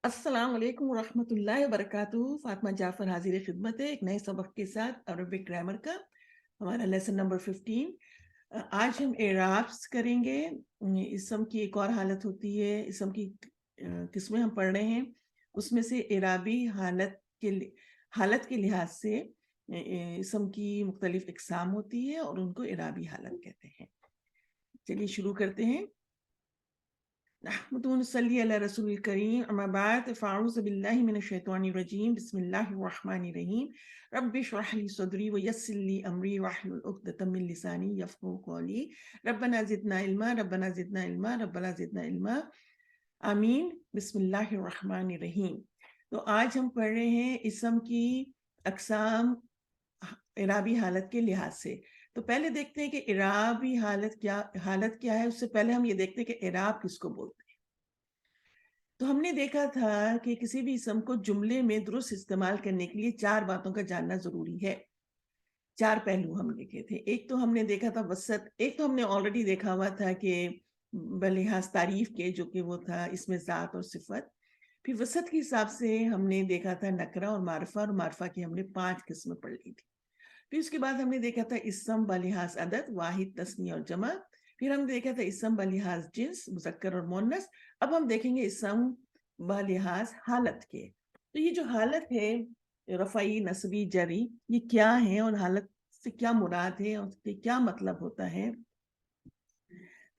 السلام علیکم ورحمۃ اللہ وبرکاتہ. فاطمہ جعفر حاضر خدمت ہے ایک نئے سبق کے ساتھ عربک گرامر کا. ہمارا لیسن نمبر 15. آج ہم اعرابs کریں گے. اسم کی ایک اور حالت ہوتی ہے. اسم کی قسمیں ہم پڑھ رہے ہیں. اس میں سے اعرابی حالت کے لحاظ سے اسم کی مختلف اقسام ہوتی ہے اور ان کو اعرابی حالت کہتے ہیں. چلیے شروع کرتے ہیں. نحمد ونصلي على رسول الكريم اما بعد فاعوذ بالله من الشيطان الرجيم بسم الله الرحمن الرحيم رب اشرح لي صدري ويسر لي امري واحلل عقدة من لساني يفقهوا قولي ربنا زدنا علما ربنا زدنا علما ربنا زدنا علما آمین. بسم اللہ الرحمن الرحیم. تو آج ہم پڑھ رہے ہیں اسم کی اقسام اعرابی حالت کے لحاظ سے. تو پہلے دیکھتے ہیں کہ اعرابی حالت کیا ہے. اس سے پہلے ہم یہ دیکھتے ہیں کہ اعراب کس کو بولتے ہیں. تو ہم نے دیکھا تھا کہ کسی بھی اسم کو جملے میں درست استعمال کرنے کے لیے 4 باتوں کا جاننا ضروری ہے. 4 پہلو ہم دیکھے تھے. ایک تو ہم نے دیکھا تھا وسط. ایک تو ہم نے آلریڈی دیکھا ہوا تھا کہ بلحاظ تعریف کے جو کہ وہ تھا اس میں ذات اور صفت. پھر وسط کے حساب سے ہم نے دیکھا تھا نکرہ اور معرفہ کی ہم نے 5 قسمیں پڑھ لی تھی. پھر اس کے بعد ہم نے دیکھا تھا اسم بلحاظ عدد واحد تثنیہ اور جمع. پھر ہم دیکھا تھا اسم بلحاظ جنس مذکر اور مؤنث. اب ہم دیکھیں گے اسم بلحاظ حالت کے. تو یہ جو حالت ہے رفعی نصبی جری یہ کیا ہے اور حالت سے کیا مراد ہے اور اس کے کیا مطلب ہوتا ہے.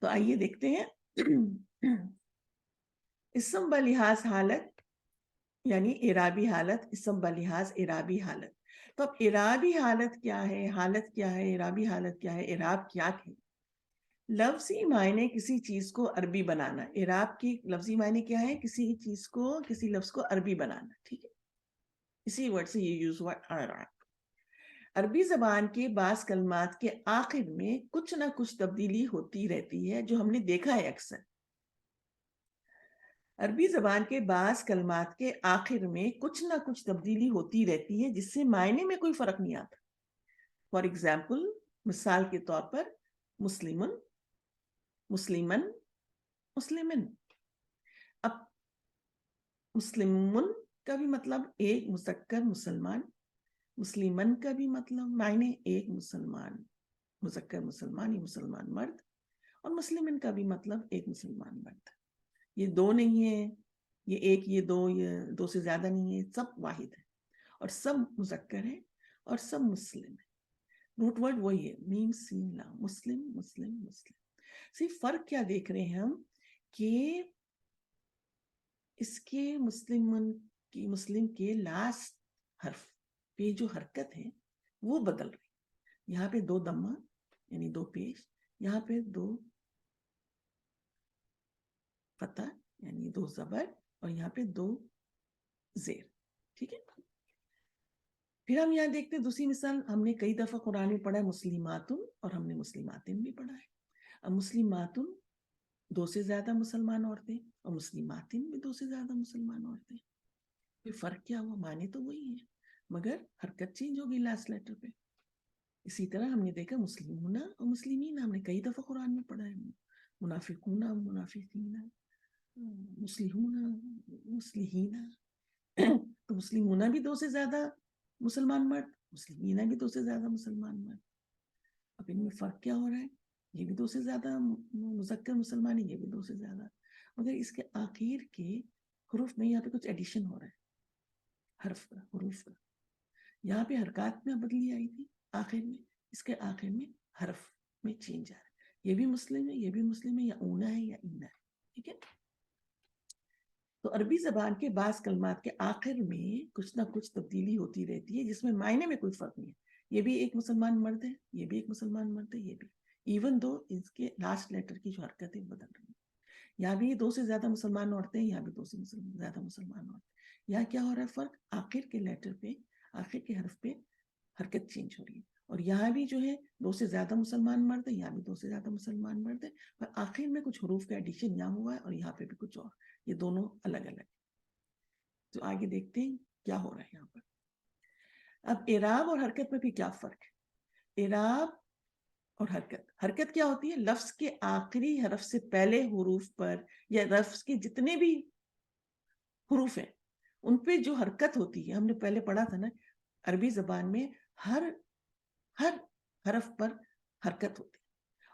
تو آئیے دیکھتے ہیں. اسم بلحاظ حالت یعنی اعرابی حالت. اسم بلحاظ اعرابی حالت. تو اب اعرابی حالت کیا ہے, حالت کیا ہے, اعرابی حالت کیا ہے, اعراب کیا ہے. لفظی معنی کسی چیز کو عربی بنانا. اعراب کی لفظی معنی کیا ہے؟ کسی چیز کو کسی لفظ کو عربی بنانا. ٹھیک ہے, اسی ورڈ سے یہ یوز ہوا اعراب. عربی زبان کے بعض کلمات کے آخر میں کچھ نہ کچھ تبدیلی ہوتی رہتی ہے جو ہم نے دیکھا ہے اکثر. عربی زبان کے بعض کلمات کے آخر میں کچھ نہ کچھ تبدیلی ہوتی رہتی ہے جس سے معنی میں کوئی فرق نہیں آتا. فار ایگزامپل, مثال کے طور پر مسلمن, مسلمن, مسلمن. اب مسلمن کا بھی مطلب ایک مذکر مسلمان, مسلمن کا بھی مطلب معنی ایک مسلمان مذکر مسلمان یا مسلمان مرد, اور مسلمن کا بھی مطلب ایک مسلمان مرد. یہ دو نہیں ہے, یہ ایک, یہ دو, یہ دو سے زیادہ نہیں ہے, سب واحد ہے اور سب مذکر ہے اور سب مسلم ہے. روٹ ورڈ وہی ہے, میم سین لام, مسلم مسلم مسلم. صرف فرق کیا دیکھ رہے ہیں ہم کہ اس کے مسلم کے لاسٹ حرف پہ جو حرکت ہے وہ بدل رہی. یہاں پہ 2 دمہ یعنی 2 پیش, یہاں پہ 2 فتح یعنی 2 زبر, اور یہاں پہ 2 زیر. ٹھیک ہے. پھر ہم یہاں دیکھتے ہیں دوسری مثال. ہم نے کئی دفعہ قرآن میں پڑھا ہے مسلماتن اور ہم نے مسلماتن بھی پڑھا ہے. اب مسلماتن 2 سے زیادہ مسلمان عورتیں اور مسلماتن بھی 2 سے زیادہ مسلمان عورتیں. پھر فرق کیا ہوا؟ معنی تو وہی ہے مگر حرکت چینج ہوگی لاسٹ لیٹر پہ. اسی طرح ہم نے دیکھا مسلمون اور مسلمین, ہم نے کئی دفعہ قرآن میں پڑھا ہے. منافقون منافقین, مسلمون مسلمین. تو مسلمون بھی 2 سے زیادہ مسلمان مرد, مسلمین بھی 2 سے زیادہ مسلمان مرد. اب ان میں فرق کیا ہو رہا ہے؟ یہ بھی 2 سے زیادہ مذکر مسلمان ہے, یہ بھی 2 سے زیادہ, مگر اس کے آخر کے حروف میں یہاں پہ کچھ ایڈیشن ہو رہا ہے حرف کا, حروف کا. یہاں پہ حرکات میں بدلی آئی تھی آخر میں, اس کے آخر میں حرف میں چینج آ رہا ہے. یہ بھی مسلم ہے, یہ بھی مسلم ہے, یا اونا ہے یا اینا ہے. ٹھیک ہے. تو عربی زبان کے بعض کلمات کے آخر میں کچھ نہ کچھ تبدیلی ہوتی رہتی ہے جس میں معنی میں کوئی فرق نہیں ہے. یہ بھی ایک مسلمان مرد ہے, یہ بھی ایک مسلمان مرد ہے, یہ بھی, ایون دو اس کے لاسٹ لیٹر کی جو حرکت ہے بدل رہی ہے. یہاں بھی 2 سے زیادہ مسلمان عورتیں, یہاں بھی 2 سے زیادہ مسلمان عورتیں. یہاں کیا ہو رہا ہے فرق؟ آخر کے لیٹر پہ, آخر کے حرف پہ حرکت چینج ہو رہی ہے. اور یہاں بھی جو ہے 2 سے زیادہ مسلمان مرد ہے, یہاں بھی 2 سے زیادہ مسلمان مرد ہے, اور آخر میں کچھ حروف کا ایڈیشن یہاں ہوا ہے اور یہاں پہ بھی کچھ اور. یہ دونوں الگ الگ. تو آگے دیکھتے ہیں کیا ہو رہا ہے یہاں پر. اب اعراب اور حرکت میں بھی کیا فرق ہے؟ اعراب اور حرکت کیا ہوتی ہے؟ لفظ کے آخری حرف سے پہلے حروف پر یا لفظ کے جتنے بھی حروف ہیں ان پہ جو حرکت ہوتی ہے، ہم نے پہلے پڑھا تھا نا عربی زبان میں ہر حرف پر حرکت ہوتی ہے،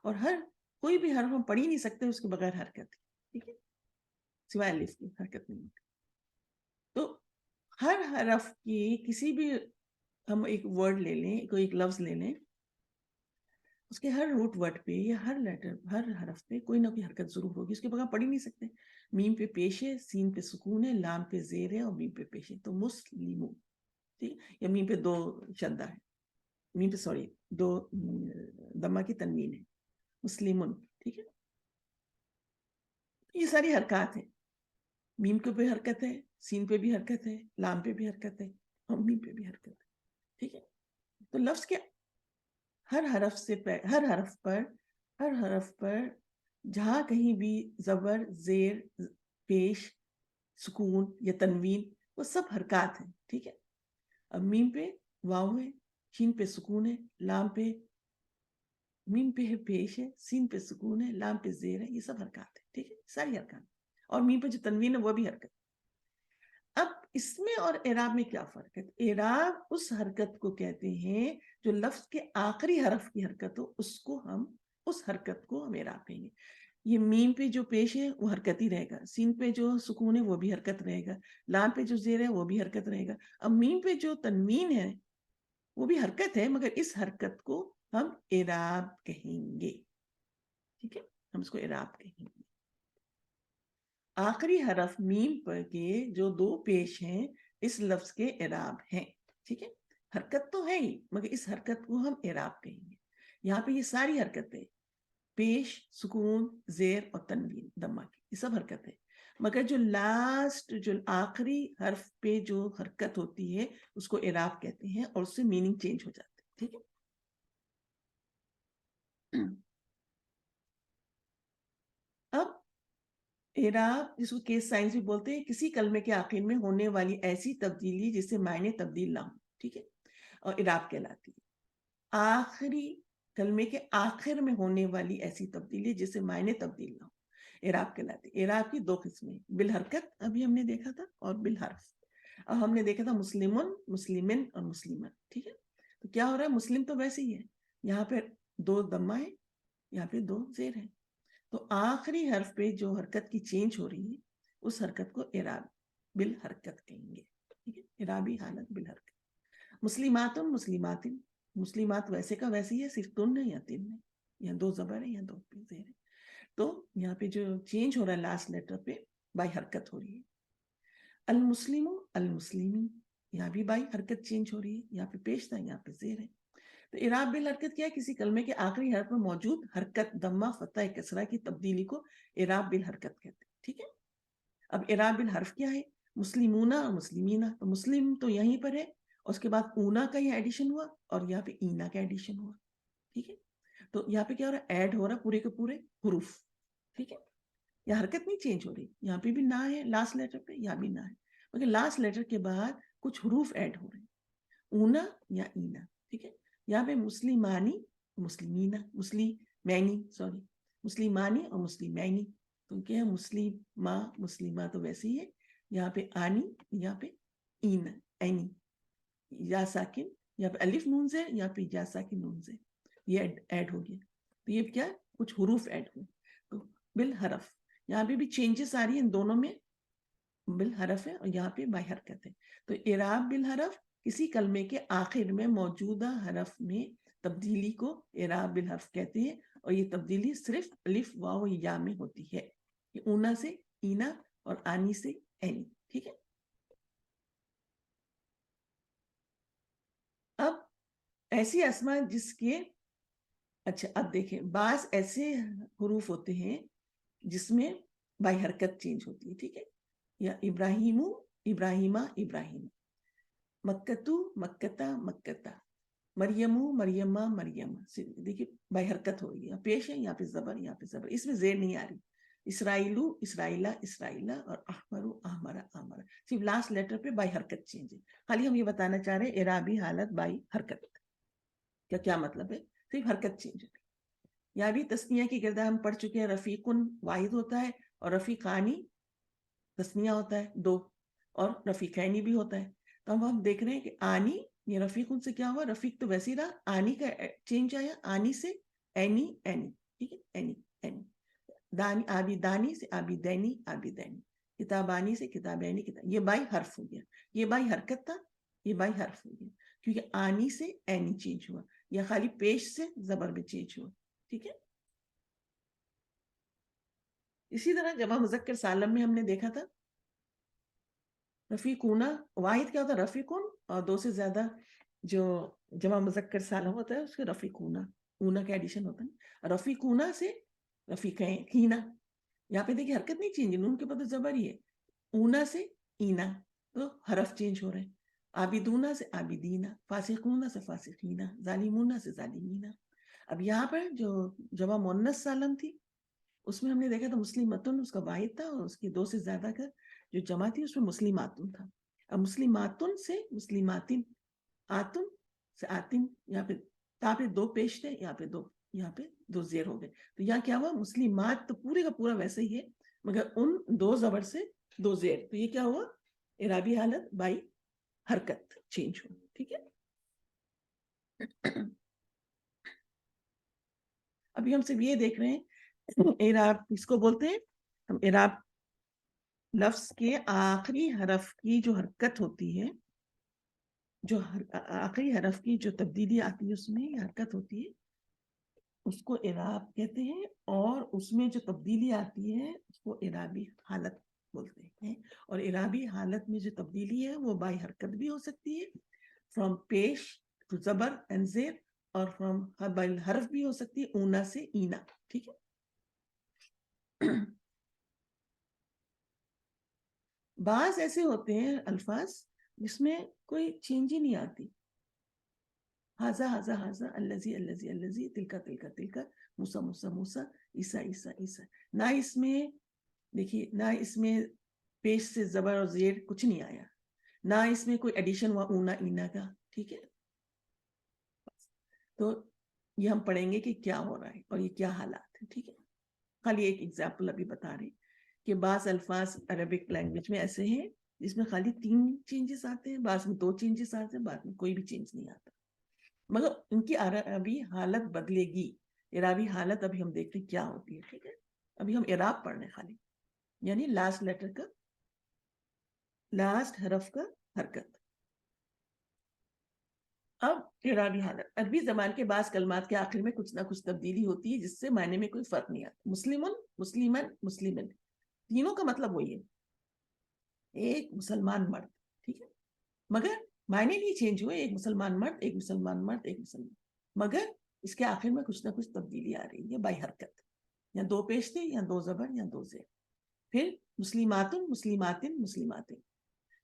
اور کوئی بھی حرف ہم پڑھ ہی نہیں سکتے اس کے بغیر حرکت، ٹھیک ہے، سوائے الف کی حرکت نہیں ہوتی. تو ہر حرف کی کسی بھی ہم ایک ورڈ لے لیں، کوئی ایک لفظ لے لیں، اس کے ہر روٹ ورڈ پہ یا ہر لیٹر ہر حرف پہ کوئی نہ کوئی حرکت ضرور ہوگی، اس کے بغیر پڑھ ہی نہیں سکتے. میم پہ پیش ہے، سین پہ سکون ہے، لام پہ زیر ہے اور میم پہ پیش ہے. تو مسلمو، ٹھیک، یا میم پہ دو شدہ ہے، میم پہ سوری دو دمہ کی تنوین ہے، مسلمن، ٹھیک ہے. یہ ساری حرکات ہیں، میم کے پہ حرکت ہے، سین پہ بھی حرکت ہے، لام پہ بھی حرکت ہے اور میم پہ بھی حرکت ہے، ٹھیک ہے. تو لفظ کے ہر حرف پر جہاں کہیں بھی زبر، زیر، پیش، سکون یا تنوین، وہ سب حرکات ہیں، ٹھیک ہے. اب میم پہ واو ہے، شین پہ سکون ہے، لام پہ میم پہ پیش ہے، سین پہ سکون ہے، لام پہ زیر ہے، یہ سب حرکات ہیں، ٹھیک ہے، ساری حرکات. اور میم پہ جو تنوین ہے وہ بھی حرکت. اب اس میں اور اعراب میں کیا فرق ہے؟ اعراب اس حرکت کو کہتے ہیں جو لفظ کے آخری حرف کی حرکت ہو، اس حرکت کو ہم اعراب کہیں گے. یہ میم پہ جو پیش ہے وہ حرکت ہی رہے گا، سین پہ جو سکون ہے وہ بھی حرکت رہے گا، لام پہ جو زیر ہے وہ بھی حرکت رہے گا. اب میم پہ جو تنوین ہے وہ بھی حرکت ہے، مگر اس حرکت کو ہم اعراب کہیں گے، ٹھیک ہے، ہم اس کو اعراب کہیں گے. آخری حرف میم پر کے جو دو پیش ہیں اس لفظ کے اعراب ہیں، ٹھیک ہے. حرکت تو ہے ہی، مگر اس حرکت کو ہم اعراب کہیں گے. یہاں پہ یہ ساری حرکتیں پیش، سکون، زیر اور تنوین دمہ کی، یہ سب حرکتیں، مگر جو آخری حرف پہ جو حرکت ہوتی ہے اس کو اعراب کہتے ہیں اور اس سے میننگ چینج ہو جاتے ہیں، ٹھیک ہے. اب اعراب جس کو کیس سائنس بھی بولتے ہیں، کسی کلمے کے آخر میں ہونے والی ایسی تبدیلی جس سے معنی تبدیل نہ ہو، ٹھیک ہے، اور اعراب کہلاتی ہے. آخری کلمے کے آخر میں ہونے والی ایسی تبدیلی جس سے معنی تبدیل نہ ہو، اعراب کہلاتی ہے. اعراب کی دو قسمیں، بالحرکت ابھی ہم نے دیکھا تھا، اور بالحرف. اب ہم نے دیکھا تھا مسلمن، مسلمن اور مسلمن، ٹھیک ہے. تو کیا ہو رہا ہے؟ مسلم تو ویسے ہی ہے، یہاں پہ دو دمہ ہے، یہاں پہ دو زیر ہے. تو آخری حرف پہ جو حرکت کی چینج ہو رہی ہے اس حرکت کو اعراب بالحرکت کہیں گے، ٹھیک ہے، اعرابی حالت بالحرکت. مسلمات، مسلمات، مسلمات ویسے کا ویسے ہی ہے، صرف تن ہے یا تن ہے، یا دو زبر ہے یا دو زیر ہے. تو یہاں پہ جو چینج ہو رہا ہے لاسٹ لیٹر پہ بائی حرکت ہو رہی ہے. المسلم، المسلمی، یہاں بھی بائی حرکت چینج ہو رہی ہے، یہاں پہ پیش تھا یہاں پہ زیر ہے. تو اعراب بالحرکت کیا ہے؟ کسی کلمے کے آخری حرف میں موجود حرکت، دمہ، فتح، کسرہ کی تبدیلی کو اعراب بالحرکت کہتے ہیں، ٹھیک ہے. اب اعراب بالحرف کیا ہے؟ مسلمون اور مسلمینہ. تو مسلم تو یہیں پر ہے، اور اس کے بعد اونا کا یہ ایڈیشن ہوا اور یہاں پہ اینا کا ایڈیشن ہوا، ٹھیک ہے. تو یہاں پہ کیا ہو رہا ہے؟ ایڈ ہو رہا پورے کے پورے حروف، ٹھیک ہے. یہ حرکت نہیں چینج ہو رہی، یہاں پہ بھی نہ ہے لاسٹ لیٹر پہ، یہاں بھی نہ ہے، مگر لاسٹ لیٹر کے بعد کچھ حروف ایڈ ہو رہے ہیں، اونا یا اینا، ٹھیک ہے. یہاں پہ مسلمانی، مسلمینہ، مسلمانی اور مسلمینی. تو کیا ہے؟ مسلمہ، مسلمہ تو ویسے ہی ہے، یہاں پہ آنی، یہاں پہ اینا، اینی، یا ساکن، یہاں پہ الف نون سے، یہاں پہ یا ساکن نون سے، یہ ایڈ ہو گیا. تو یہ کیا؟ کچھ حروف ایڈ ہوئے. تو بالحرف یہاں پہ بھی چینجز آ رہی ہیں، ان دونوں میں بالحرف ہے اور یہاں پہ بائی حرکت ہے. تو اعراب بالحرف کسی کلمے کے آخر میں موجودہ حرف میں تبدیلی کو اعراب بالحرف کہتے ہیں، اور یہ تبدیلی صرف الف، واو، یا میں ہوتی ہے. یہ اونا سے اینا اور آنی سے اینی، ٹھیک ہے. اب ایسی اسما جس کے اچھا اب دیکھیں، بعض ایسے حروف ہوتے ہیں جس میں بائی حرکت چینج ہوتی ہے، ٹھیک ہے. یا ابراہیم، ابراہیمہ، ابراہیم، مکتو، مکتا، مکتا، مریم، مریمہ، مریم. دیکھیے بائی حرکت ہو رہی ہے، پیش ہے، یہاں پہ زبر، یہاں پہ زبر، اس میں زیر نہیں آ رہی. اسرائیلو، اسرائیلا، اسرائیلا، اور احمرو، احمرا، احمرا. صرف لاسٹ لیٹر پہ بائی حرکت چینج ہے. خالی ہم یہ بتانا چاہ رہے ہیں اعرابی حالت بائی حرکت کا کیا مطلب ہے؟ صرف حرکت چینج ہے. یا بھی تسنیہ کی کردار ہم پڑھ چکے ہیں، رفیقن واحد ہوتا ہے اور رفیقانی تسنیہ ہوتا ہے دو. اور رفیقینی بھی ہوتا ہے. تو ہم دیکھ رہے ہیں کہ آنی، یہ رفیق ان سے کیا ہوا، رفیق تو ویسے ہی رہا، آنی کا چینج آیا، آنی سے اینی اینی. ٹھیک ہے، اینی اینی. دانی، آبی دانی سے آبی دینی آبی دینی. کتابانی سے کتابینی کتاب. یہ بائی حرف ہو گیا. یہ بائی حرکت تھا، یہ بائی حرف ہو گیا، کیونکہ آنی سے اینی چینج ہوا، یا خالی پیش سے زبر میں چینج ہوا. ٹھیک ہے. اسی طرح جمع مذکر سالم میں ہم نے دیکھا تھا رفیقونا، واحد کیا ہوتا ہے رفیقون، اور دو سے زیادہ جو جمع مذکر سالم ہوتا ہے اس کے رفیقونا، اونا کا ایڈیشن ہوتا ہے. رفیقونا سے رفیقینا. یہاں پہ دیکھیں حرکت نہیں چینج، نون کے بعد زبر ہی ہے. اونا سے اینا، تو حرف چینج ہو رہے ہیں. عابدونا سے عابدینا، فاسقونا سے فاسقینا، ظالمونا سے ظالمینا. اب یہاں پر جو جمع مؤنث سالم تھی اس میں ہم نے دیکھا تھا مسلمتن اس کا واحد تھا، اور اس کی دو سے زیادہ کا جو جمع تھی اس میں مسلماتن تھا. اب مسلماتن سے مسلماتن، آتن سے آتن، یہاں پہ تا پہ دو پیش تھے، یہاں پہ دو زیر ہو گئے. تو یہاں کیا ہوا، مسلمات تو پورے کا پورا ویسے ہی ہے، مگر ان دو زبر سے دو زیر. تو یہ کیا ہوا، اعرابی حالت بائی حرکت چینج ہو. ٹھیک ہے. ابھی ہم صرف یہ دیکھ رہے ہیں اعراب اس کو بولتے ہیں ہم، اعراب لفظ کے آخری حرف کی جو حرکت ہوتی ہے، جو آخری حرف کی جو تبدیلی آتی ہے اس میں حرکت ہوتی ہے، اس کو اعراب کہتے ہیں. اور اس میں جو تبدیلی آتی ہے اس کو اعرابی حالت بولتے ہیں. اور اعرابی حالت میں جو تبدیلی ہے وہ بائی حرکت بھی ہو سکتی ہے، فرام پیش ٹو زبر اینڈ زیر، اور فرام بائی حرف بھی ہو سکتی ہے، اونا سے اینا. ٹھیک ہے. بعض ایسے ہوتے ہیں الفاظ جس میں کوئی چینج ہی نہیں آتی، ہاذا ہاذا ہاذا، الذی الذی الذی، تلکا تلکا تلکا، موسیٰ موسیٰ موسیٰ، عیسیٰ عیسیٰ عیسیٰ. نہ اس میں دیکھیے، نہ اس میں پیش سے زبر اور زیر کچھ نہیں آیا، نہ اس میں کوئی ایڈیشن ہوا اونا اینا کا. ٹھیک ہے. تو یہ ہم پڑھیں گے کہ کیا ہو رہا ہے اور یہ کیا حالات ہیں. ٹھیک ہے. خالی ایک ایگزامپل ابھی بتا رہے کہ بعض الفاظ عربک لینگویج میں ایسے ہیں جس میں خالی 3 چینجز آتے ہیں، بعض میں 2 چینجز آتے ہیں، بعض میں کوئی بھی چینج نہیں آتا، مگر ان کی عربی حالت بدلے گی. عرابی حالت ابھی ہم دیکھتے ہیں کیا ہوتی ہے. ٹھیک ہے. ابھی ہم عراب پڑھ رہے ہیں خالی، یعنی لاسٹ لیٹر کا، لاسٹ حرف کا حرکت. اب عرابی حالت، عربی زبان کے بعض کلمات کے آخر میں کچھ نہ کچھ تبدیلی ہوتی ہے جس سے معنی میں کوئی فرق نہیں آتا. مسلمن، مسلمن، مسلمن، تینوں کا مطلب وہی ہے، ایک مسلمان مرد. ٹھیک ہے. مگر معنی نہیں چینج ہوئے، ایک مسلمان مرد، ایک مسلمان مرد، ایک مسلمان، مگر اس کے آخر میں کچھ نہ کچھ تبدیلی آ رہی ہے بائی حرکت، یا دو پیش تھے، یا دو زبر، یا دو زیر. پھر مسلماتن، مسلماتن، مسلماتن،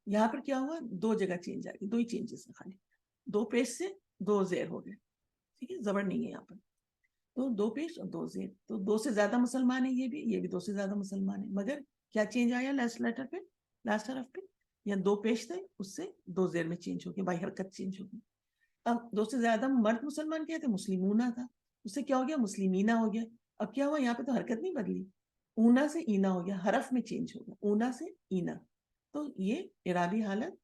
یہاں پر کیا ہوا، 2 جگہ چینج آ گئی، 2 ہی چینجز ہیں خالی، 2 پیش سے 2 زیر ہو گئے. ٹھیک ہے. زبر نہیں ہے یہاں پر، تو 2 پیش اور 2 زیر. تو 2 سے زیادہ مسلمان ہیں، یہ بھی 2 سے زیادہ مسلمان ہیں، مگر کیا چینج آیا لاسٹ لیٹر پہ، لاسٹ حرف پہ، یا 2 پیش تھے اس سے 2 زیر میں چینج ہو گیا، بائی حرکت چینج ہو گئی. اب 2 سے زیادہ مرد مسلمان کیا تھے، مسلمونہ تھا، اس سے کیا ہو گیا، مسلمینہ ہو گیا. اب کیا ہوا یہاں پہ، تو حرکت نہیں بدلی، اونا سے اینا ہو گیا، حرف میں چینج ہو گیا، اونا سے اینا. تو یہ اعرابی حالت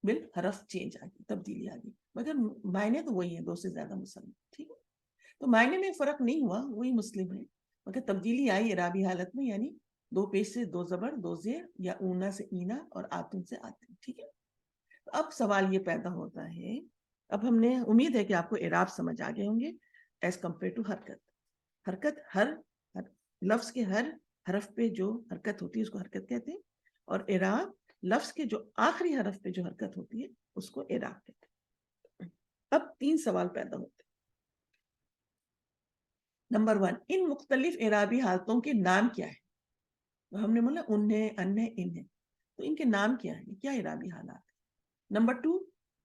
بال حرف چینج آ گئی، تبدیلی آ گئی، مگر معنی تو وہی ہے، 2 سے زیادہ مسلمان. ٹھیک ہے. تو معنی میں فرق نہیں ہوا، وہی مسلم ہے، مگر تبدیلی آئی اعرابی حالت میں، یعنی 2 پیش سے 2 زبر، 2 زیر، یا اونا سے اینا، اور آتن سے آتن. ٹھیک ہے. اب سوال یہ پیدا ہوتا ہے، اب ہم نے امید ہے کہ آپ کو اعراب سمجھ آ گئے ہوں گے ایز کمپیئر ٹو حرکت. حرکت ہر لفظ کے ہر حرف پہ جو حرکت ہوتی ہے اس کو حرکت کہتے ہیں، اور اعراب لفظ کے جو آخری حرف پہ جو حرکت ہوتی ہے اس کو اعراب کہتے ہیں. اب 3 سوال پیدا ہوتے ہیں. نمبر 1، ان مختلف اعرابی حالتوں کے نام کیا ہے؟ ہم نے بولا انہیں، انہیں، انہیں، تو ان کے نام کیا ہیں، کیا اعرابی حالات ہیں؟ نمبر 2،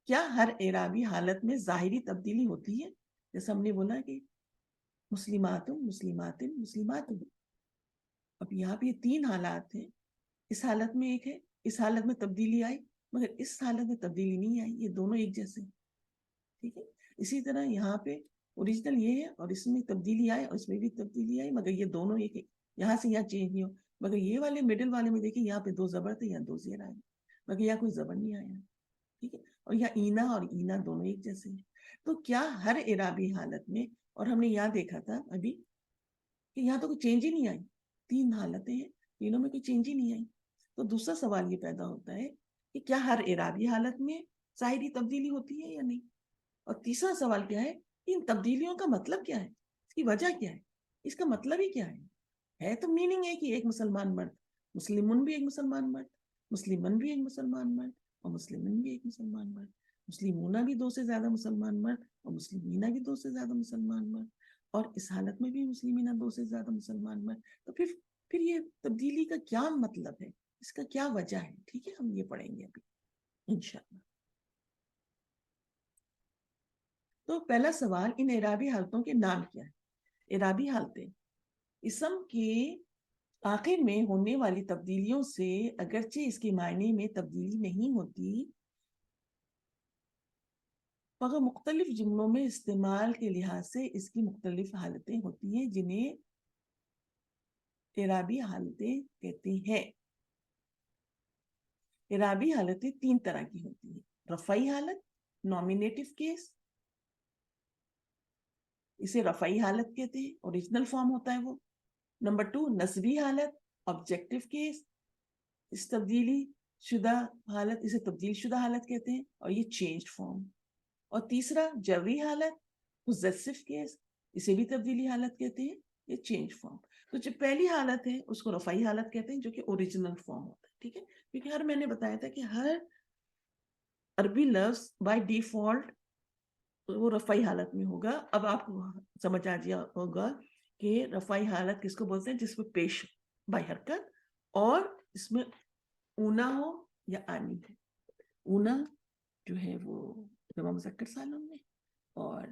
کیا ہر اعرابی حالت میں ظاہری تبدیلی ہوتی ہے؟ جیسے ہم نے بولا کہ مسلمات، مسلمات، مسلمات. اب یہاں پہ 3 حالات ہیں، اس حالت میں ایک ہے، اس حالت میں تبدیلی آئی، مگر اس حالت میں تبدیلی نہیں آئی، یہ دونوں ایک جیسے. ٹھیک ہے. اسی طرح یہاں پہ اوریجنل یہ ہے، اور اس میں تبدیلی آئی، اور اس میں بھی تبدیلی آئی، مگر یہ دونوں ایک ہے، یہاں سے یہاں چینج نہیں ہو. مگر یہ والے مڈل والے میں دیکھیں، یہاں پہ 2 زبر تھے، یہاں 2 زیر آئے. مگر یہاں کوئی زبر نہیں آیا, ٹھیک ہے, اور یہاں اینا اور اینا دونوں ایک جیسے ہیں. تو کیا ہر اعرابی حالت میں, اور ہم نے یہاں دیکھا تھا ابھی کہ یہاں تو کوئی چینج ہی نہیں آئی, 3 حالتیں ہیں, تینوں میں کوئی چینج ہی نہیں آئی. تو دوسرا سوال یہ پیدا ہوتا ہے کہ کیا ہر اعرابی حالت میں ظاہری تبدیلی ہوتی ہے یا نہیں. اور تیسرا سوال کیا ہے, ان تبدیلیوں کا مطلب کیا ہے, اس کی وجہ کیا ہے, اس کا مطلب ہی کیا ہے تو میننگ ہے کہ ایک مسلمان مرد, مسلمن بھی ایک مسلمان مرد, مسلمن بھی ایک مسلمان مرد, اور مسلمن بھی ایک مسلمان مرد, مسلمونہ بھی 2 سے زیادہ مسلمان مرد, اور مسلمینہ بھی 2 سے زیادہ مسلمان مرد, اور اس حالت میں بھی مسلمینہ 2 سے زیادہ مسلمان مرد. تو پھر یہ تبدیلی کا کیا مطلب ہے, اس کا کیا وجہ ہے, ٹھیک ہے, ہم یہ پڑھیں گے ابھی انشاءاللہ. تو پہلا سوال, ان اعرابی حالتوں کے نام کیا ہے. اعرابی حالتیں اسم کے آخر میں ہونے والی تبدیلیوں سے اگرچہ اس کے معنی میں تبدیلی نہیں ہوتی, مگر مختلف جملوں میں استعمال کے لحاظ سے اس کی مختلف حالتیں ہوتی ہیں, جنہیں اعرابی حالتیں کہتے ہیں. اعرابی حالتیں 3 طرح کی ہوتی ہیں. رفعی حالت, نومینیٹو کیس, اسے رفعی حالت کہتے ہیں, اوریجنل فارم ہوتا ہے وہ. نمبر 2 نسبی حالت, آبجیکٹو کیس, اس تبدیلی شدہ حالت, اسے تبدیل شدہ حالت کہتے ہیں, اور یہ چینج فارم. اور تیسرا جبری حالت, پوزیسو کیس, اسے بھی تبدیلی حالت کہتے ہیں, یہ چینج فارم. تو جو پہلی حالت ہے اس کو رفعی حالت کہتے ہیں, جو کہ اوریجنل فارم ہوتا ہے, ٹھیک ہے. کیونکہ میں نے بتایا تھا کہ ہر عربی لفظ بائی ڈیفالٹ وہ رفعی حالت میں ہوگا. اب آپ کو سمجھ آ جائے ہوگا کہ رفعی حالت کس کو بولتے ہیں, جس میں پیش بائی حرکت اور اس میں اونا ہو یا آنی ہے. اونا جو ہے وہ جمع مذکر سالم میں, اور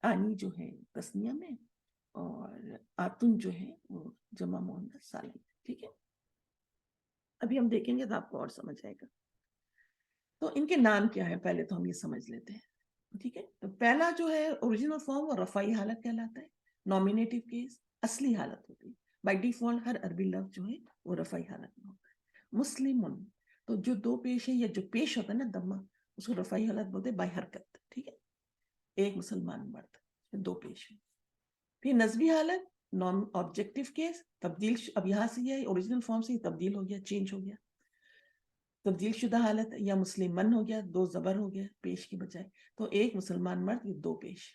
آنی جو ہے تسنیہ میں, اور آتن جو ہے وہ جمع مؤنث سالم میں, ٹھیک ہے. ابھی ہم دیکھیں گے تو آپ کو اور سمجھ آئے گا. تو ان کے نام کیا ہے, پہلے تو ہم یہ سمجھ لیتے ہیں, ٹھیک ہے. تو پہلا جو ہے اوریجنل فارم وہ رفعی حالت کہلاتا ہے. نومینیٹو کیس اصلی حالت ہوتی ہے. بائی ڈیفالٹ ہر عربی لفظ جو ہے وہ رفعی حالت میں ہوتا ہے. مسلمن, تو جو 2 پیش ہے یا جو پیش ہوتا ہے نا دمہ, اس کو رفعی حالت بولتے ہیں بائی حرکت, ٹھیک ہے. ایک مسلمان مرد, 2 پیش ہے. پھر نسبی حالت, نان آبجیکٹو کیس, تبدیل, اب یہاں سے یہ اوریجنل فارم سے تبدیل ہو گیا, چینج ہو گیا, تبدیل شدہ حالت, یا مسلمن ہو گیا, 2 زبر ہو گیا پیش کی بجائے, تو ایک مسلمان مرد, یہ 2 پیش.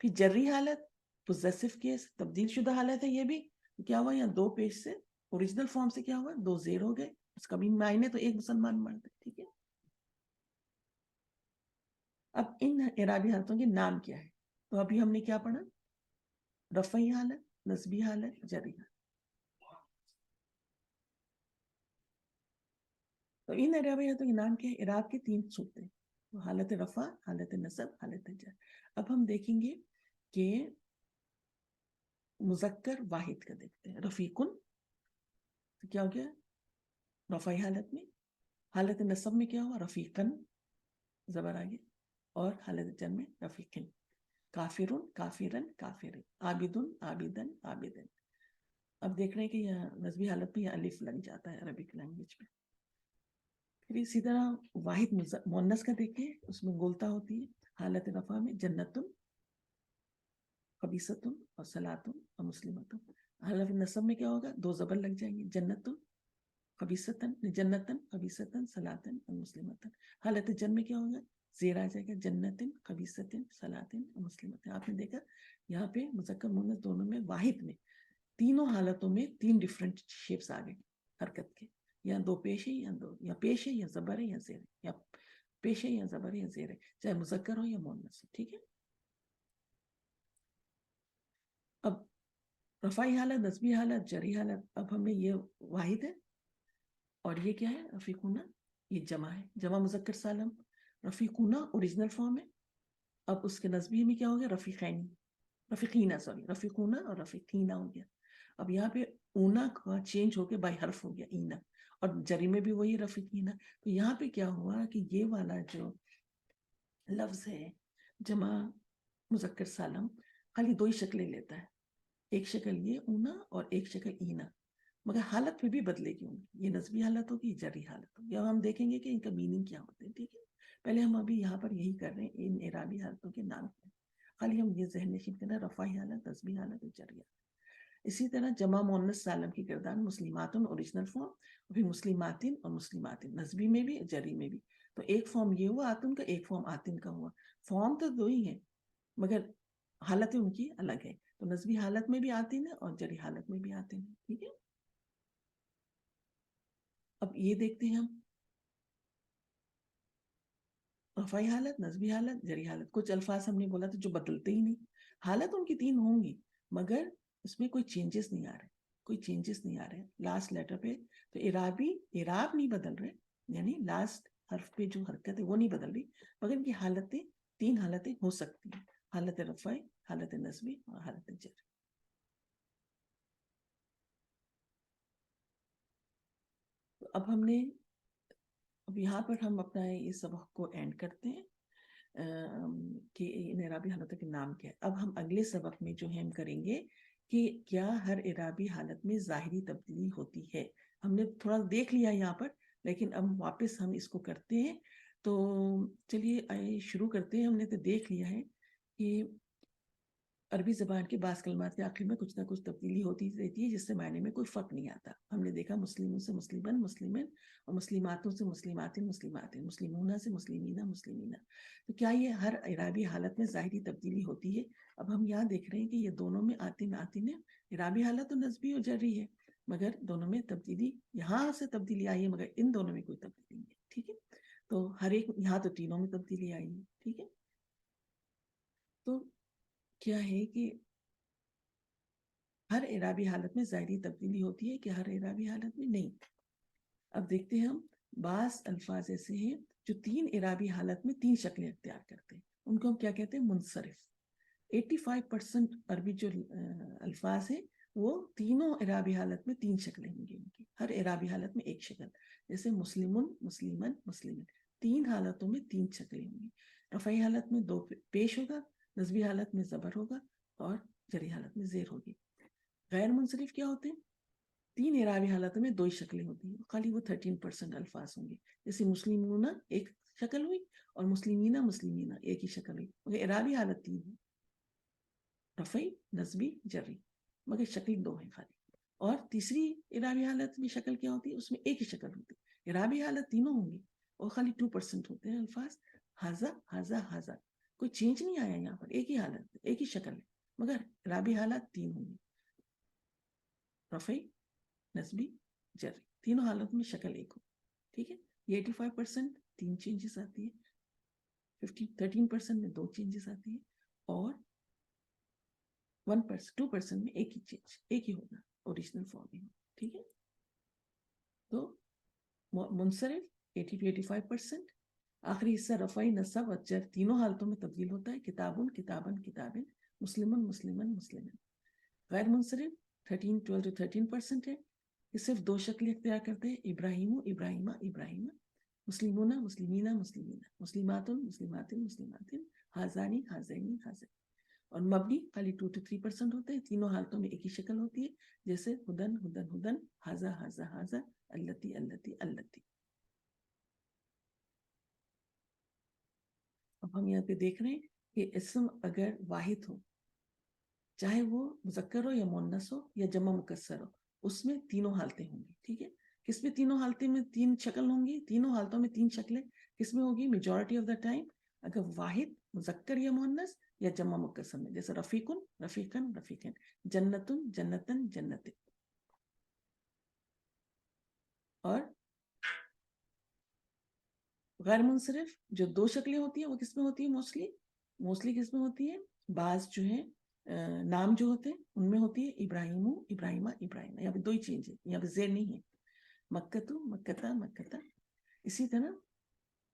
پھر جری حالت, پوزیسو کیس, تبدیل شدہ حالت ہے, یہ بھی کیا ہوا, یہاں 2 پیش سے اوریجنل فارم سے کیا ہوا, 2 زیر ہو گئے, اس کا بھی معنی تو ایک مسلمان مرد ہے, ٹھیک ہے. اب ان اعرابی حالتوں کے نام کیا ہے, تو ابھی ہم نے کیا پڑھا, رفعی حالت, نسبی حالت, جری حالت. تو ان اعرابی حالتوں کے نام کیا ہے, اعراب کے 3 صورتیں, حالت رفع, حالت نصب, حالت جر. اب ہم دیکھیں گے کہ مذکر واحد کا دیکھتے ہیں. رفیقن, تو کیا ہو گیا, رفعی حالت میں. حالت نصب میں کیا ہوا, رفیقن, زبر آگے, اور حالت جر میں رفیقن. کافرن, کافرن, کافرن. عابدن, عابدن, عابدن. اب دیکھ رہے ہیں کہ یہ نسبی حالت میں الف لگ جاتا ہے عربک لینگویج میں. پھر اسی طرح واحد مؤنث کا دیکھیں, اس میں گولتا ہوتی ہے. حالت رفع میں جنتن, خبیثتن, اور صلاتن, اور مسلمتن. حالت نصب میں کیا ہوگا, 2 زبر لگ جائیں گے, جنتن, خبیثتن, جنتن, خبیثتن, صلاتن, اور مسلمتن. حالت جر میں کیا ہوگا, زیر آ جائے گا, جنتن, خبیثتن, صلاتن, اور مسلمتن. آپ نے دیکھا یہاں پہ مذکر مؤنث دونوں میں, واحد میں, تینوں حالتوں میں 3 ڈیفرنٹ شیپس آ گئے حرکت کے. یا 2 پیش ہے, یا پیش ہے, یا زبر ہے, یا زیر ہے, یا پیش ہے, یا زبر ہے, یا زیر ہے, چاہے مذکر ہو یا مؤنث ہو, ٹھیک ہے. اب رفعی حالت, نسبی حالت, جری حالت. اب ہم نے یہ واحد ہے, اور یہ کیا ہے, رفیقونہ, یہ جمع ہے, جمع مذکر سالم. رفیقونہ اوریجنل فارم ہے. اب اس کے نسبی میں کیا ہو گیا, رفیقین, رفیقینہ, سوری, رفیقونہ اور رفیقینہ ہو گیا. اب یہاں پہ اونا کا چینج ہو کے بائی حرف ہو گیا, اینا, اور جری میں بھی وہی رفیقینہ. تو یہاں پہ کیا ہوا کہ یہ والا جو لفظ ہے جمع مذکر سالم, خالی 2 ہی شکلیں لیتا ہے. ایک شکل یہ اونا, اور ایک شکل اینا. مگر حالت پھر بھی بدلے گی ان کی. یہ نسبی حالت ہوگی, جری حالت ہوگی. اب ہم دیکھیں گے کہ ان کا میننگ کیا ہوتے ہیں. ٹھیک ہے, پہلے ہم ابھی یہاں پر یہی کر رہے ہیں, ان اعرابی حالتوں کے نام ہیں. خالی ہم یہ ذہن نشین کرنا, رفعی حالت, نسبی حالت اور جری حالت. اسی طرح جمع مؤنث سالم کی گردان مسلماتن اوریجنل فارم, اور پھر مسلماتن اور مسلماتن نسبی میں بھی جری میں بھی. تو ایک فارم یہ ہوا آتن کا, ایک فارم آتن کا ہوا. فارم تو دو ہی ہیں مگر حالتیں ان کی الگ ہے. تو نسبی حالت میں بھی آتن ہے اور جری حالت میں بھی آتن ہے. ٹھیک ہے, اب یہ دیکھتے ہیں ہم رفعی حالت, نسبی حالت, جری حالت. کچھ الفاظ ہم نے بولا تھا جو بدلتے ہی نہیں. حالت ان کی تین ہوں گی مگر اس میں کوئی چینجز نہیں آ رہے, کوئی چینجز نہیں آ رہے لاسٹ لیٹر پہ. تو اعرابی اعراب نہیں بدل رہے, یعنی لاسٹ حرف پہ جو حرکت ہے وہ نہیں بدل رہی, مگر ان کی حالتیں تین حالتیں ہو سکتی ہیں, حالت رفعی, حالت نسبی اور حالت جری. تو اب ہم نے اب یہاں پر ہم اپنا اس سبق کو اینڈ کرتے ہیں کہ ان اعرابی حالتوں کے نام کیا ہے. اب ہم اگلے سبق میں جو ہے ہم کریں گے کہ کیا ہر اعرابی حالت میں ظاہری تبدیلی ہوتی ہے. ہم نے تھوڑا دیکھ لیا یہاں پر, لیکن اب واپس ہم اس کو کرتے ہیں. تو چلیے شروع کرتے ہیں. ہم نے تو دیکھ لیا ہے کہ عربی زبان کے بعض کلمات کے آخر میں کچھ نہ کچھ تبدیلی ہوتی رہتی ہے جس سے معنی میں کوئی فرق نہیں آتا. ہم نے دیکھا مسلموں سے مسلمن, مسلمن, اور مسلماتوں سے مسلمات, مسلمات, مسلمونہ سے مسلمینہ, مسلمینہ. تو کیا یہ ہر اعرابی حالت میں ظاہری تبدیلی ہوتی ہے؟ اب ہم یہاں دیکھ رہے ہیں کہ یہ دونوں میں آتن آتن ہے. اعرابی حالت تو نسبی اور جری ہے, مگر دونوں میں تبدیلی, یہاں سے تبدیلی آئی ہے مگر ان دونوں میں کوئی تبدیلی نہیں ہے. ٹھیک ہے, تو ہر ایک یہاں تو تینوں میں تبدیلی آئی ہے. ٹھیک ہے, تو کیا ہے کہ ہر اعرابی حالت میں ظاہری تبدیلی ہوتی ہے کہ ہر اعرابی حالت میں نہیں. اب دیکھتے ہیں ہم بعض الفاظ ایسے ہیں جو تین اعرابی حالت میں تین شکلیں اختیار کرتے ہیں, ان کو ہم کیا کہتے ہیں؟ منصرف. 85% عربی جو الفاظ ہیں وہ تینوں اعرابی حالت میں تین شکلیں ہوں گی ان کی, ہر اعرابی حالت میں ایک شکل. جیسے مسلمن, مسلمن, مسلمن, تین حالتوں میں تین شکلیں ہوں گی. رفعی حالت میں دو پیش ہوگا, نسبی حالت میں زبر ہوگا, اور جری حالت میں زیر ہوگی. غیر منصرف کیا ہوتے ہیں؟ تین اعرابی حالتوں میں دو ہی شکلیں ہوتی ہیں, خالی وہ 13% الفاظ ہوں گے. جیسے مسلمون ایک شکل ہوئی, اور مسلمینہ, مسلمینہ ایک ہی شکل ہوئی, مگر اعرابی حالت تین ہے, رفعی, نسبی, جری, مگر شکل دو ہے خالی. اور تیسری اعرابی حالت میں شکل کیا ہوتی ہے؟ اس میں ایک ہی شکل ہوتی ہے. اعرابی حالت تینوں ہوں گی اور خالی 2% ہوتے ہیں الفاظ. ہاضا, ہاضا, ہاضا, کوئی چینج نہیں آیا یہاں پر, ایک ہی حالت, ایک ہی شکل ہے, مگر اعرابی حالت تین ہوں گی, رفعی, نسبی, جری, تینوں حالتوں میں شکل ایک ہو. ٹھیک ہے, یہ 85% تین چینجز آتی ہے, 13% میں دو چینجز آتی ہے, اور 2% میں ایک ہی چینج, ایک ہی ہوگا, اوریجنل فارم میں. ٹھیک ہے, تو منصرف 80-85%. آخری حصہ رفعی, نصب اور جر تینوں حالتوں میں تبدیل ہوتا ہے. کتابن, کتابن, کتابن, مسلمن, مسلمن, مسلمن. غیر منصرف 12-13% ہے, یہ صرف دو شکلیں اختیار کرتے ہیں, ابراہیم, ابراہیمہ, ابراہیمہ, مسلمونہ, مسلمینہ, مسلمینہ, مسلماتن, مسلماتن, مسلماتن, حاضانی, حاضینی, حاضین. اور مبنی خالی 2-3% ہوتے ہیں, تینوں حالتوں میں ایک ہی شکل ہوتی ہے, جیسے ہدن, ہدن, ہدن, حاضا, حاضا, حاضا, اللتی, اللتی, اللتی. اب ہم یہاں پہ دیکھ رہے ہیں کہ اسم اگر واحد ہو, چاہے وہ مذکر ہو یا مؤنث ہو یا جمع مکسر ہو, اس میں تینوں حالتیں ہوں گی. ٹھیک ہے, کس میں تینوں حالتیں میں تین شکل ہوں گی؟ تینوں حالتوں میں تین شکلیں کس میں ہوگی میجورٹی آف دا ٹائم؟ اگر واحد, مذکر یا مؤنث یا جمع مکسر میں, جیسے رفیقن, رفیقن, رفیقن, جنتن, جنتن, جنتن. اور غیر منصرف جو دو شکلیں ہوتی ہیں وہ کس میں ہوتی ہے؟ موسٹلی کس میں ہوتی ہے؟ بعض جو ہیں نام جو ہوتے ہیں ان میں ہوتی ہے ابراہیم, ابراہیمہ, ابراہیمہ. یہاں پہ دو ہی چینج ہے, یہاں پہ زیر نہیں ہے. مکتو, مکتا, مکتا. اسی طرح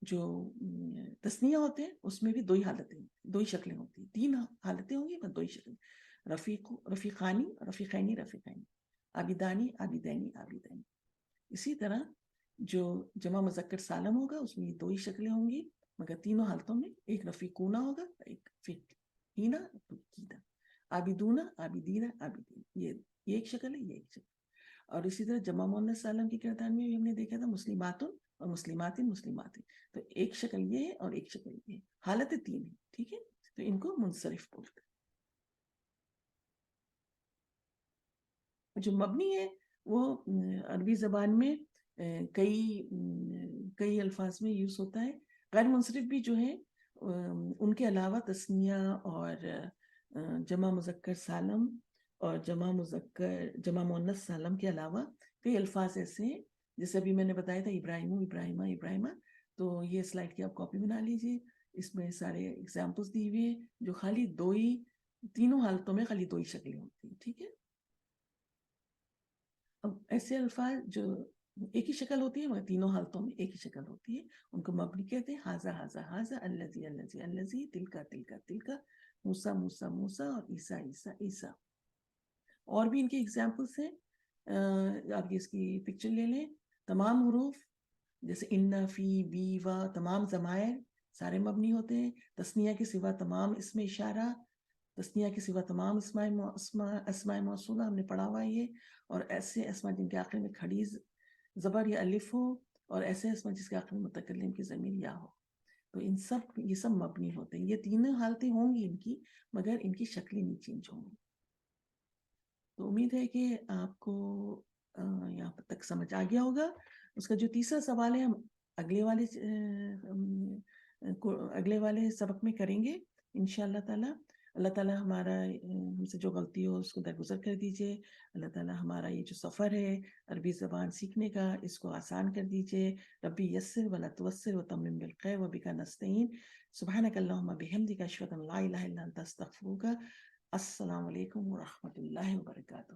جو تسنیہ ہوتے ہیں اس میں بھی دو ہی حالتیں, دو ہی شکلیں ہوتی ہیں. تین حالتیں ہوں گی پر دو ہی شکلیں. رفیقانی, رفیقینی, رفیقینی. عابدانی, عابدینی, عابدینی. اسی طرح جو جمع مذکر سالم ہوگا اس میں یہ دو ہی شکلیں ہوں گی, مگر تینوں حالتوں میں ایک رفیقونہ ہوگا, ایک فیقینہ, عابدونہ, عابدینہ, عابدین. یہ ایک شکل ہے, یہ ایک شکل. اور اسی طرح جمع مؤنث سالم کے کردار میں بھی ہم نے دیکھا تھا مسلماتن اور مسلماتن مسلماتن. تو ایک شکل یہ ہے اور ایک شکل یہ ہے, حالت 3 ہے, ٹھیک ہے. تو ان کو منصرف بولتے ہیں. جو مبنی ہے وہ عربی زبان میں کئی الفاظ میں یوز ہوتا ہے. غیر منصرف بھی جو ہے ان کے علاوہ تثنیہ اور جمع مذکر سالم اور جمع مؤنث سالم کے علاوہ کئی الفاظ ایسے ہیں, جیسے ابھی میں نے بتایا تھا ابراہیم, ابراہیمہ, ابراہیمہ. تو یہ سلائڈ کی آپ کاپی بنا لیجیے, اس میں سارے ایگزامپلس دی ہوئے ہیں جو خالی تینوں حالتوں میں خالی 2 ہی شکلیں ہوتی ہیں, ٹھیک ہے. اب ایسے الفاظ جو ایک ہی شکل ہوتی ہے مگر تینوں حالتوں میں ایک ہی شکل ہوتی ہے, ان کو مبنی کہتے ہیں. حاذا حاذا حاذا, الذی الذی الذی, تلکا تلکا تلکا, موسیٰ موسیٰ موسیٰ اور عیسیٰ عیسیٰ عیسیٰ. اور بھی ان کے ایگزامپلس ہیں, آپ اس کی پکچر لے لیں. تمام حروف جیسے ان, فی, بی, و, تمام ضمائر سارے مبنی ہوتے ہیں. تثنیہ کے سوا تمام اسم اشارہ, تثنیہ کے سوا تمام اسماء موصولہ ہم نے پڑھا ہوا ہے یہ. اور ایسے اسماء جن کے آخر میں کھڑی زبر یا الف ہو, اور ایسے اسماء جس کے آخر میں متکلم کی ضمیر یا ہو, تو یہ سب مبنی ہوتے ہیں. یہ تینوں حالتیں ہوں گی ان کی, مگر ان کی شکلیں نہیں چینج ہوں گی. تو امید ہے کہ آپ کو یہاں تک سمجھ آ گیا ہوگا. اس کا جو تیسرا سوال ہے ہم اگلے والے سبق میں کریں گے انشاءاللہ تعالی. اللہ تعالیٰ ہمارا ہم سے جو غلطی ہو اس کو درگزر کر دیجئے. اللہ تعالیٰ ہمارا یہ جو سفر ہے عربی زبان سیکھنے کا, اس کو آسان کر دیجئے. ربی یسر ولا تعسر وتمم بالخیر وبک نستعین. سبحانک اللہم بحمدک اشہد ان لا الہ الا انت استغفرک. السلام علیکم ورحمۃ اللہ وبرکاتہ.